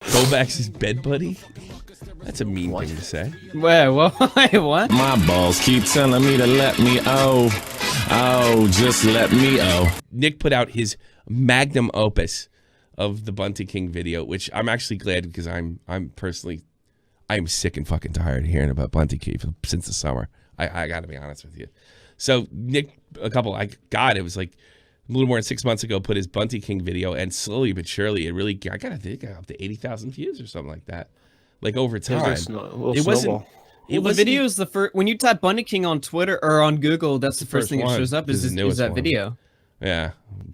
Kovacs' his bed buddy? That's a mean thing to say. Wait, what? My balls keep telling me to let me just let me Nick put out his magnum opus of the Bunty King video, which I'm actually glad because I'm sick and fucking tired of hearing about Bunty King since the summer. I got to be honest with you. So Nick, it was like a little more than 6 months ago, put his Bunty King video, and slowly but surely, I got up to 80,000 views or something like that. Like over time. It wasn't. The video is the first. When you type Bunty King on Twitter or on Google, that's the first thing that shows up. Is that video? Yeah,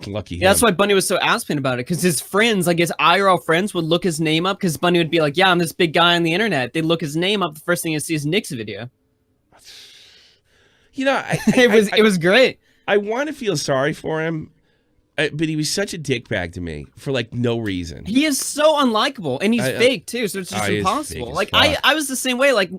lucky. Yeah, that's why Bunty was so asking about it, because his friends, like his IRL friends, would look his name up, because Bunty would be like, "Yeah, I'm this big guy on the internet." They'd look his name up. The first thing you see is Nick's video. You know, it was great. I want to feel sorry for him. But he was such a dickbag to me for like no reason. He is so unlikable, and he's fake too, so it's just impossible. Like I was the same way. Like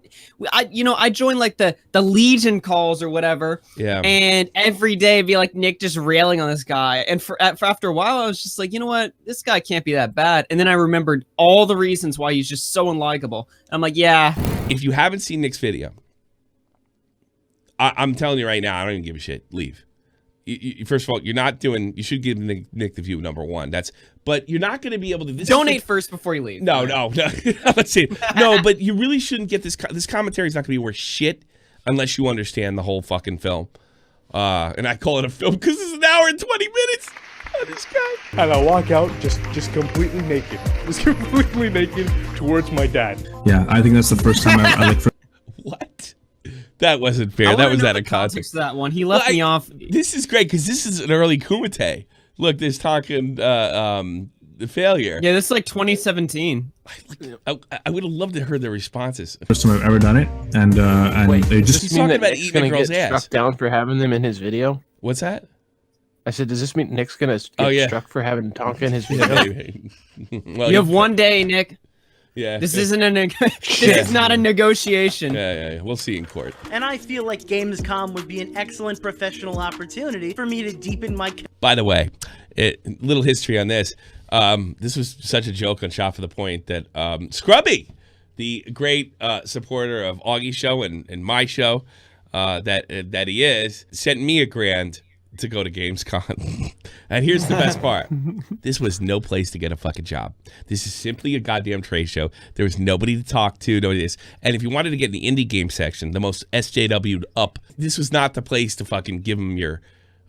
I joined like the Legion calls or whatever. Yeah. And every day it'd be like Nick just railing on this guy, and for after a while I was just like, you know what, this guy can't be that bad. And then I remembered all the reasons why he's just so unlikable. I'm like, yeah. If you haven't seen Nick's video, I'm telling you right now, I don't even give a shit. Leave. First of all, you're not doing. You should give Nick the view number 1. But you're not going to be able to donate first before you leave. No. Let's see. No, but you really shouldn't get this. This commentary is not going to be worth shit unless you understand the whole fucking film. And I call it a film because it's an hour and 20 minutes. This guy. And I walk out just completely naked, towards my dad. Yeah, I think that's the first time I like. What? That wasn't fair. That was out of context. That one. He left me off. This is great because this is an early Kumite. Look, there's talking the failure. Yeah, this is like 2017. I would have loved to hear their responses. First time I've ever done it, and they just. He's talking about eating a girl's ass. Struck down for having them in his video. What's that? I said, does this mean Nick's gonna get struck for having Tonka in his video? Well, you have one day, Nick. Yeah, this isn't this is not a negotiation. Yeah. We'll see in court. And I feel like Gamescom would be an excellent professional opportunity for me to deepen my. By the way, little history on this. This was such a joke on Shot for the Point that Scrubby, the great supporter of Augie's show and my show, that he is, sent me $1,000 to go to Gamescom. And here's the best part. This was no place to get a fucking job. This is simply a goddamn trade show. There was nobody to talk to, nobody this. And if you wanted to get in the indie game section, the most SJW'd up, this was not the place to fucking give them your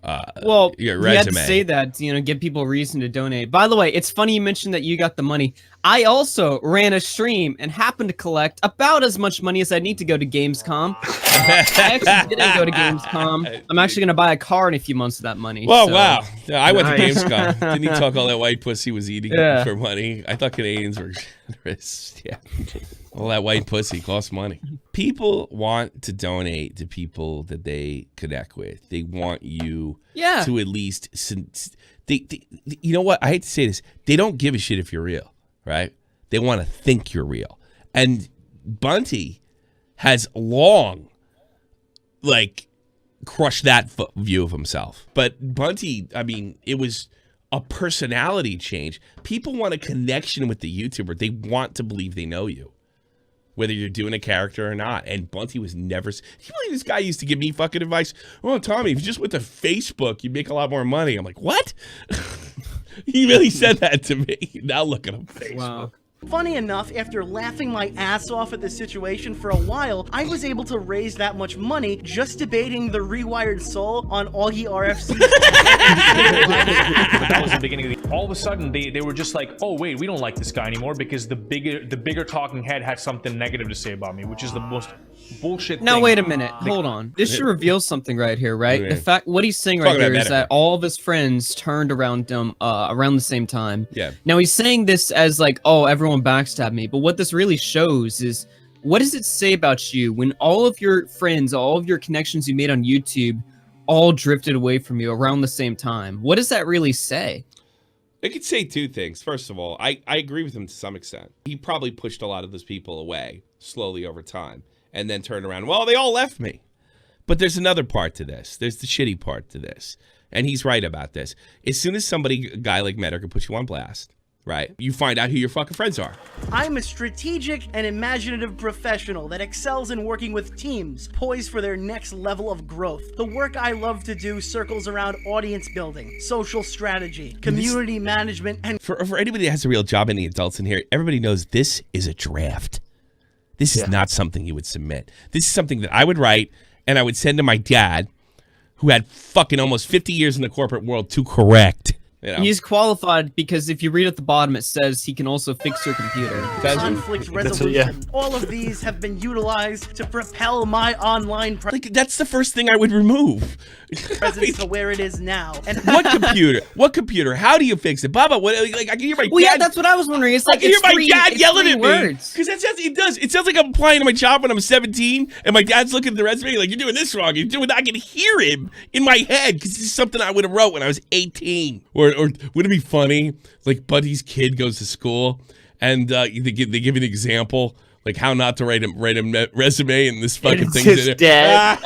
your resume. You had to say that, give people a reason to donate. By the way, it's funny you mentioned that you got the money. I also ran a stream and happened to collect about as much money as I need to go to Gamescom. I actually didn't go to Gamescom. I'm actually going to buy a car in a few months with that money. Well, wow. Yeah, I went to Gamescom. Didn't he talk all that white pussy was eating for money? I thought Canadians were generous. Yeah. All that white pussy costs money. People want to donate to people that they connect with. They want you to at least... you know what? I hate to say this. They don't give a shit if you're real, right? They want to think you're real. And Bunty has long, crushed that view of himself. But Bunty, I mean, it was a personality change. People want a connection with the YouTuber. They want to believe they know you, whether you're doing a character or not. And Bunty was never... You believe this guy used to give me fucking advice? Oh, Tommy, if you just went to Facebook, you'd make a lot more money. I'm like, what? He really said that to me. Now look at him. Facebook. Wow. Funny enough, after laughing my ass off at the situation for a while, I was able to raise that much money just debating the rewired soul on Augie RFC. That was the beginning of all of a sudden they were just like, oh wait, we don't like this guy anymore because the bigger talking head had something negative to say about me, which is the most bullshit now thing. Wait a minute, hold on. This should reveal something right here, right? In fact, what he's saying right here is that all of his friends turned around him around the same time. Yeah. Now he's saying this as like, oh, everyone backstabbed me, but what this really shows is, what does it say about you when all of your friends, all of your connections you made on YouTube all drifted away from you around the same time? What does that really say? It could say two things. First of all, I agree with him to some extent. He probably pushed a lot of those people away slowly over time and then turned around. Well, they all left me. But there's another part to this. There's the shitty part to this. And he's right about this. As soon as a guy like Metter can put you on blast, right? You find out who your fucking friends are. I'm a strategic and imaginative professional that excels in working with teams, poised for their next level of growth. The work I love to do circles around audience building, social strategy, community management, and... For anybody that has a real job, any adults in here, everybody knows this is a draft. This is not something you would submit. This is something that I would write, and I would send to my dad, who had fucking almost 50 years in the corporate world, to correct. You know? He's qualified because if you read at the bottom, it says he can also fix your computer. Conflict resolution. All of these have been utilized to propel my online like, that's the first thing I would remove. presence to where it is now. And what computer? What computer? How do you fix it? Baba, what, like, I can hear my dad. Well, yeah, that's what I was wondering. It's like, I can hear my dad yelling at me. Because it does. It sounds like I'm applying to my job when I'm 17, and my dad's looking at the resume like, you're doing this wrong. You're doing that. I can hear him in my head because this is something I would have wrote when I was 18. Or would it be funny, like Bunty's kid goes to school, and they give an example, like how not to write a resume, and this fucking thing's in it. Dead.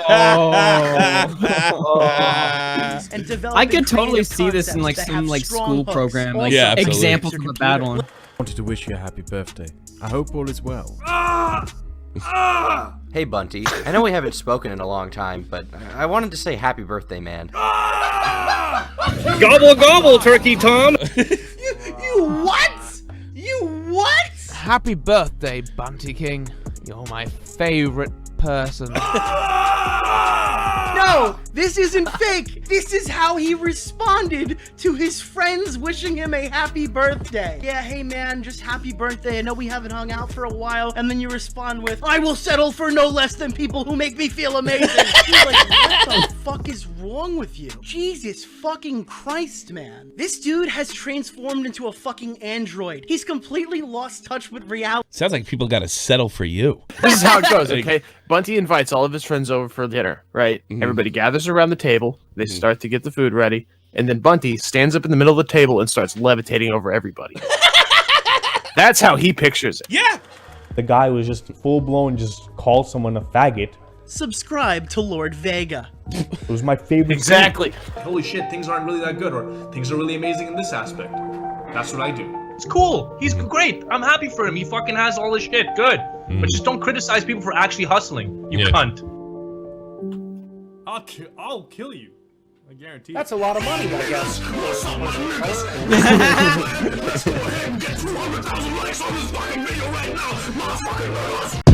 and I could totally see this in like some like school program, like examples of a bad one. I wanted to wish you a happy birthday. I hope all is well. Hey Bunty, I know we haven't spoken in a long time, but I wanted to say happy birthday, man. Gobble gobble, Turkey Tom! You what? You what? Happy birthday, Bunty King. You're my favorite person. No, this isn't fake. This is how he responded to his friends wishing him a happy birthday. Yeah, hey man, just happy birthday. I know we haven't hung out for a while. And then you respond with, I will settle for no less than people who make me feel amazing. You're like, what the fuck is wrong with you? Jesus fucking Christ, man. This dude has transformed into a fucking android. He's completely lost touch with reality. Sounds like people gotta settle for you. This is how it goes, okay? Bunty invites all of his friends over for dinner, right? Everybody gathers around the table. They start to get the food ready. And then Bunty stands up in the middle of the table and starts levitating over everybody. That's how he pictures it. Yeah. The guy was just full-blown, just called someone a faggot. Subscribe to Lord Vega. It was my favorite. Exactly. Holy shit, things aren't really that good, or things are really amazing in this aspect. That's what I do. It's cool. He's great. I'm happy for him. He fucking has all his shit. Good. But just don't criticize people for actually hustling. You cunt. I'll kill you. I guarantee. That's a lot of money, I guess.